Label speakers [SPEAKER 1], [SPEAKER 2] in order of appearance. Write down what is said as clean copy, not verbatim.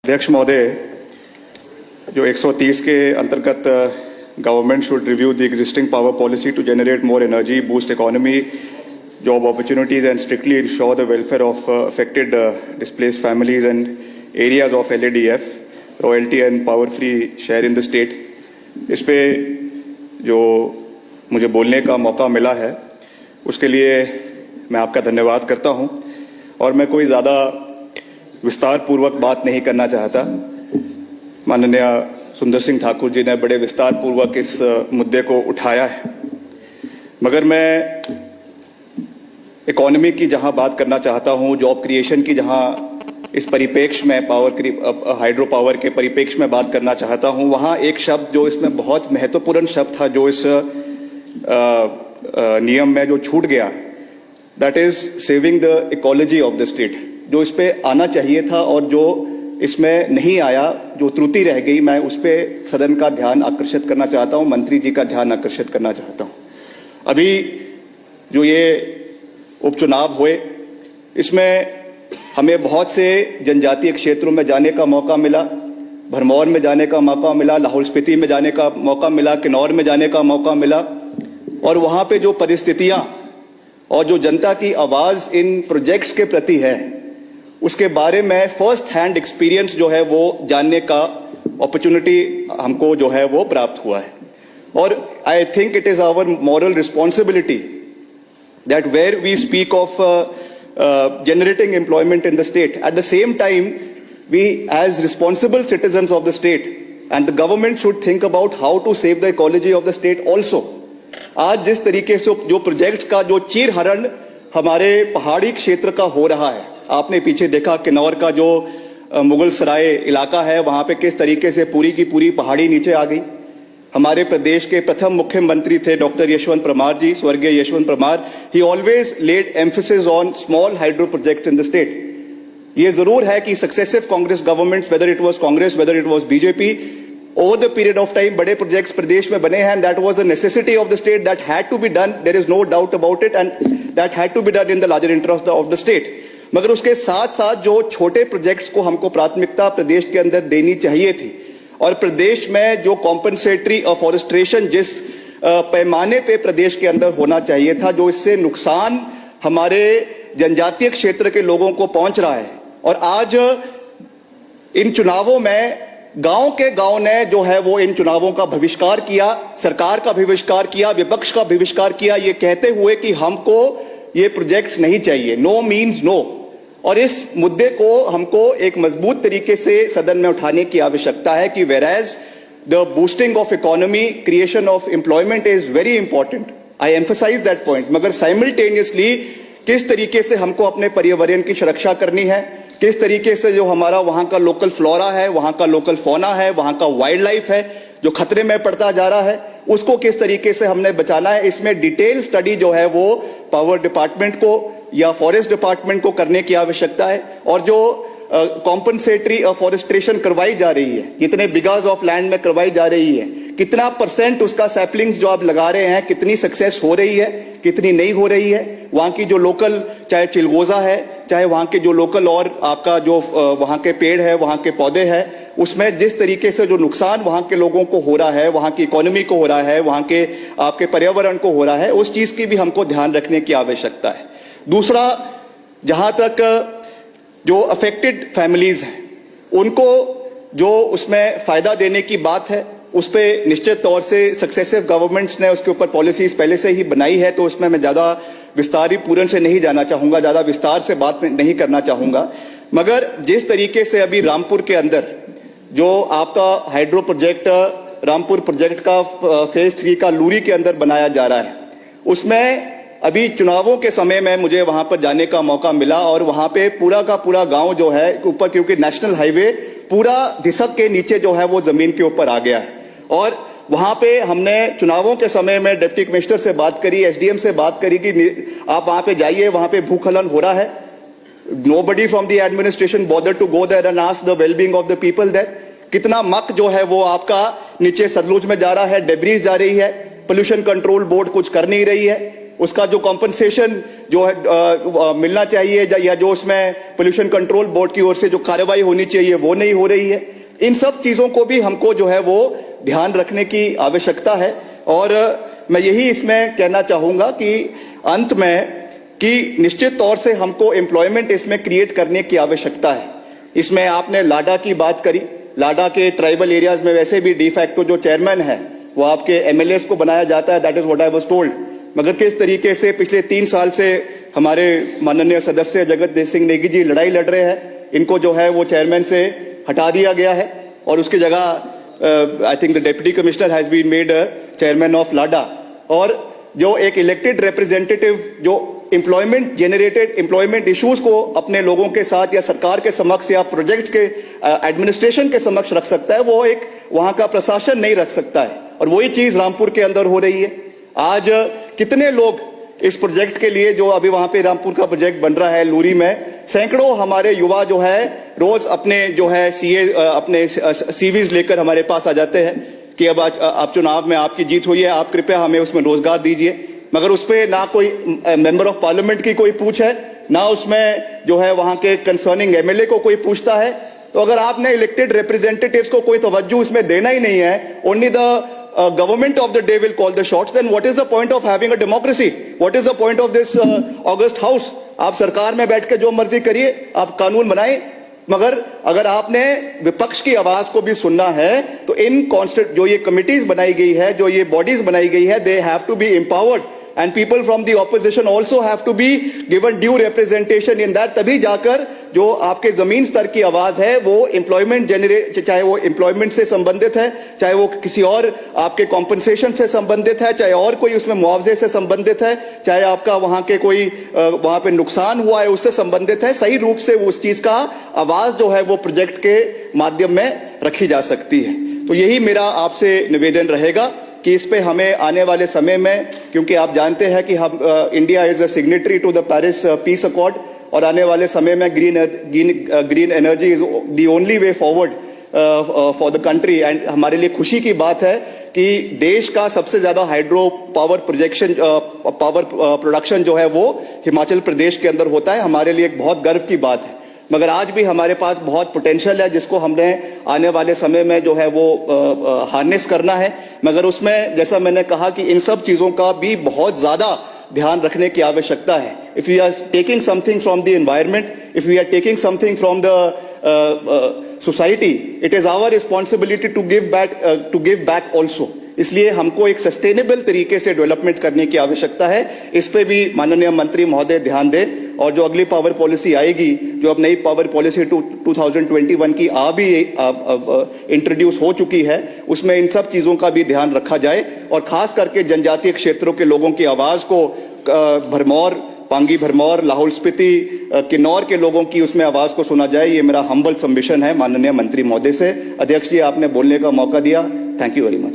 [SPEAKER 1] अध्यक्ष महोदय, जो 130 के अंतर्गत government should review the existing power policy to generate more energy, boost economy, job opportunities and strictly ensure the welfare of affected displaced families and areas of LADF, royalty and power free share in the state. इस पे जो मुझे बोलने का मौका मिला है उसके लिए मैं आपका धन्यवाद करता हूं और मैं कोई ज़्यादा विस्तार पूर्वक बात नहीं करना चाहता। माननीय सुंदर सिंह ठाकुर जी ने बड़े विस्तार पूर्वक इस मुद्दे को उठाया है, मगर मैं इकोनॉमी की जहां बात करना चाहता हूं, जॉब क्रिएशन की जहां इस परिप्रेक्ष्य में हाइड्रो पावर के परिप्रेक्ष्य में बात करना चाहता हूं, वहां एक शब्द जो इसमें बहुत महत्वपूर्ण शब्द था जो इस नियम में जो छूट गया, that is saving the ecology of the state. जो इस पे आना चाहिए था और जो इसमें नहीं आया, जो त्रुटि रह गई, मैं उस पे सदन का ध्यान आकर्षित करना चाहता हूं, मंत्री जी का ध्यान आकर्षित करना चाहता हूं। अभी जो ये उपचुनाव हुए, इसमें हमें बहुत से जनजातीय क्षेत्रों में जाने का मौका मिला, भरमौर में जाने का मौका मिला, लाहौल स्पीति में जाने का मौका मिला, किन्नौर में जाने का मौका मिला, और वहां पे जो परिस्थितियां और जो जनता की आवाज इन प्रोजेक्ट्स के प्रति है उसके बारे में फर्स्ट हैंड एक्सपीरियंस जो है वो जानने का अपॉर्चुनिटी हमको जो है वो प्राप्त हुआ है। और I think it is our moral responsibility that where we speak of generating employment in the state, at the same time we as responsible citizens of the state and the government should think about how to save the ecology of the state also. आज जिस तरीके से जो projects का जो चीरहरण हमारे पहाड़ी क्षेत्र का हो रहा है, आपने पीछे देखा किन्नौर का जो मुगल सराय इलाका है, वहां पे किस तरीके से पूरी की पूरी पहाड़ी नीचे आ गई। हमारे प्रदेश के प्रथम मुख्यमंत्री थे डॉक्टर यशवंत परमार जी, स्वर्गीय Yashwant Parmar. He always laid emphasis on small hydro projects in the state. ये जरूर है कि successive Congress governments, whether it was Congress, whether it was BJP, over the period of time बड़े प्रोजेक्ट्स प्रदेश में बने हैं। That was the necessity of the state, that had to be done, there is no doubt about it, and that had to be done in the larger interest of the state. मगर उसके साथ साथ जो छोटे projects को हमको प्राथमिकता प्रदेश के अंदर देनी चाहिए थी, और प्रदेश में जो कॉम्पनसेटरी अफॉरेस्ट्रेशन जिस पैमाने पे प्रदेश के अंदर होना चाहिए था, जो इससे नुकसान हमारे जनजातीय क्षेत्र के लोगों को पहुंच रहा है। और आज इन चुनावों में गांव के गांव ने जो है वो इन चुनावों का बहिष्कार किया, सरकार का बहिष्कार किया, विपक्ष का बहिष्कार किया, ये कहते हुए कि हमको ये प्रोजेक्ट्स नहीं चाहिए। No means no. और इस मुद्दे को हमको एक मजबूत तरीके से सदन में उठाने की आवश्यकता है कि whereas the boosting of economy, creation of employment is very important, I emphasize that point, मगर simultaneously किस तरीके से हमको अपने पर्यावरण की सुरक्षा करनी है, किस तरीके से जो हमारा वहां का लोकल फ्लोरा है, वहां का लोकल फौना है, वहां का वाइल्ड लाइफ है जो खतरे में पड़ता जा रहा है, उसको किस तरीके से हमने बचाना है, इसमें डिटेल स्टडी जो है वो पावर डिपार्टमेंट को या फॉरेस्ट डिपार्टमेंट को करने की आवश्यकता है। और जो कॉम्पनसेटरी अफॉरेस्ट्रेशन करवाई जा रही है, कितने बिगाज ऑफ लैंड में करवाई जा रही है, कितना परसेंट उसका सैपलिंग्स जो आप लगा रहे हैं, कितनी सक्सेस हो रही है, कितनी नहीं हो रही है, वहां की जो लोकल, चाहे चिलगोजा है, चाहे वहां के जो लोकल और आपका जो वहां के पेड़ है, वहां के पौधे हैं, उसमें जिस तरीके से जो नुकसान वहां के लोगों को हो रहा है, वहां की इकोनॉमी को हो रहा है, वहां के आपके पर्यावरण को हो रहा है, उस चीज की भी हमको ध्यान रखने की आवश्यकता है। दूसरा, जहां तक जो अफेक्टेड फैमिलीज हैं उनको जो उसमें फायदा देने की बात है, उस पर निश्चित तौर से सक्सेसिव गवर्नमेंट्स ने उसके ऊपर पॉलिसीज पहले से ही बनाई है, तो उसमें मैं ज्यादा विस्तारीपूर्ण से नहीं जाना चाहूंगा, ज्यादा विस्तार से बात नहीं करना चाहूंगा। मगर जिस तरीके से अभी रामपुर के अंदर जो आपका हाइड्रो प्रोजेक्ट, रामपुर प्रोजेक्ट का फेज 3 का लूरी के अंदर बनाया जा रहा है, उसमें अभी चुनावों के समय में मुझे वहां पर जाने का मौका मिला, और वहां पे पूरा का पूरा गांव जो है ऊपर, क्योंकि नेशनल हाईवे पूरा दिसक के नीचे जो है वो जमीन के ऊपर आ गया है। और वहां पे हमने चुनावों के समय में डिप्टी कमिश्नर से बात करी, एसडीएम से बात करी कि आप वहां पे जाइए, वहां पे भूखलन हो रहा है। Nobody from the administration bother to go there and ask the wellbeing of the people there. कितना मक जो है वो आपका नीचे सतलुज में जा रहा है, डेब्रीज जा रही है, पोल्यूशन कंट्रोल बोर्ड कुछ कर नहीं रही है। उसका जो कॉम्पनसेशन जो है मिलना चाहिए, या जो उसमें पोल्यूशन कंट्रोल बोर्ड की ओर से जो कार्रवाई होनी चाहिए वो नहीं हो रही है। इन सब चीजों को भी हमको जो है वो ध्यान रखने की आवश्यकता है। और मैं यही इसमें कहना चाहूंगा कि अंत में कि निश्चित तौर से हमको एम्प्लॉयमेंट इसमें क्रिएट करने की आवश्यकता है। इसमें आपने लाडा की बात करी, लाडा के ट्राइबल एरियाज में वैसे भी डी फैक्टो जो चेयरमैन है वो आपके एमएलएस को बनाया जाता है, that is what I was told. मगर किस तरीके से पिछले 3 साल से हमारे माननीय सदस्य जगत सिंह नेगी जी लड़ाई लड़ रहे हैं, इनको जो है वो चेयरमैन से हटा दिया गया है और उसकी जगह I think the deputy commissioner has been made chairman of LADA. और जो एक इलेक्टेड रिप्रेजेंटेटिव जो एम्प्लॉयमेंट जनरेटेड एम्प्लॉयमेंट इश्यूज को अपने लोगों के साथ या सरकार के समक्ष या प्रोजेक्ट के एडमिनिस्ट्रेशन के समक्ष रख सकता है, वो एक वहां का प्रशासन नहीं रख सकता है। और वही चीज रामपुर के अंदर हो रही है। आज कितने लोग इस प्रोजेक्ट के लिए, जो अभी वहां पे रामपुर का प्रोजेक्ट बन रहा है लूरी में, सैकड़ों हमारे युवा जो है रोज अपने जो है अपने सीवीज लेकर हमारे पास आ जाते हैं कि अब आप चुनाव में आपकी जीत हुई है, आप कृपया हमें उसमें रोजगार दीजिए। मगर उस पर ना कोई मेंबर ऑफ पार्लियामेंट की कोई पूछ है, ना उसमें जो है वहां के कंसर्निंग एमएलए को कोई पूछता है। तो अगर आपने इलेक्टेड रिप्रेजेंटेटिव्स को कोई तवज्जो इसमें देना ही नहीं है, only the government of the day will call the shots, then what is the point of having a democracy? What is the point of this August House? आप सरकार में बैठ के जो मर्जी करिए, आप कानून बनाएं, मगर अगर आपने विपक्ष की आवाज को भी सुनना है तो इन कॉन्स्टिट्यूट जो ये कमिटीज बनाई गई है, जो ये बॉडीज बनाई गई है, they have to be empowered and people from the opposition also have to be given due representation in that। तभी जाकर जो आपके जमीन स्तर की आवाज है वो एम्प्लॉयमेंट जनरेट, चाहे वो एम्प्लॉयमेंट से संबंधित है, चाहे वो किसी और आपके कॉम्पनसेशन से संबंधित है, चाहे और कोई उसमें मुआवजे से संबंधित है, चाहे आपका वहां के कोई वहां पे नुकसान हुआ है उससे संबंधित है, सही रूप से उस चीज का आवाज जो है वो प्रोजेक्ट के माध्यम में रखी जा सकती है। तो यही मेरा आपसे निवेदन रहेगा कि इस पे हमें आने वाले समय में, क्योंकि आप जानते हैं कि हम India is a signatory to the Paris peace accord, और आने वाले समय में green energy is the only way forward for the country. And हमारे लिए खुशी की बात है कि देश का सबसे ज्यादा हाइड्रो पावर प्रोडक्शन जो है वो हिमाचल प्रदेश के अंदर होता है। हमारे लिए एक बहुत गर्व की बात है। मगर आज भी हमारे पास बहुत पोटेंशियल है जिसको हमने आने वाले समय में जो है वो हार्नेस करना है। मगर उसमें जैसा मैंने कहा कि इन सब चीजों का भी बहुत ज्यादा ध्यान रखने की आवश्यकता है। If we are taking something from the environment, if we are taking something from the society, it is our responsibility to give back also. इसलिए हमको एक सस्टेनेबल तरीके से डेवलपमेंट करने की आवश्यकता है। इस पे भी माननीय मंत्री महोदय ध्यान दें। और जो अगली पावर पॉलिसी आएगी, जो अब नई पावर पॉलिसी 2021 की इंट्रोड्यूस हो चुकी है, उसमें इन सब चीजों का भी ध्यान रखा जाए और खास करके जनजातीय क्षेत्रों के लोगों की आवाज को भरमौर, पांगी भरमौर, लाहौल स्पीति, किन्नौर के लोगों की उसमें आवाज को सुना जाए। ये मेरा हम्बल सबमिशन है माननीय मंत्री महोदय से। अध्यक्ष जी, आपने बोलने का मौका दिया, थैंक यू वेरी मच।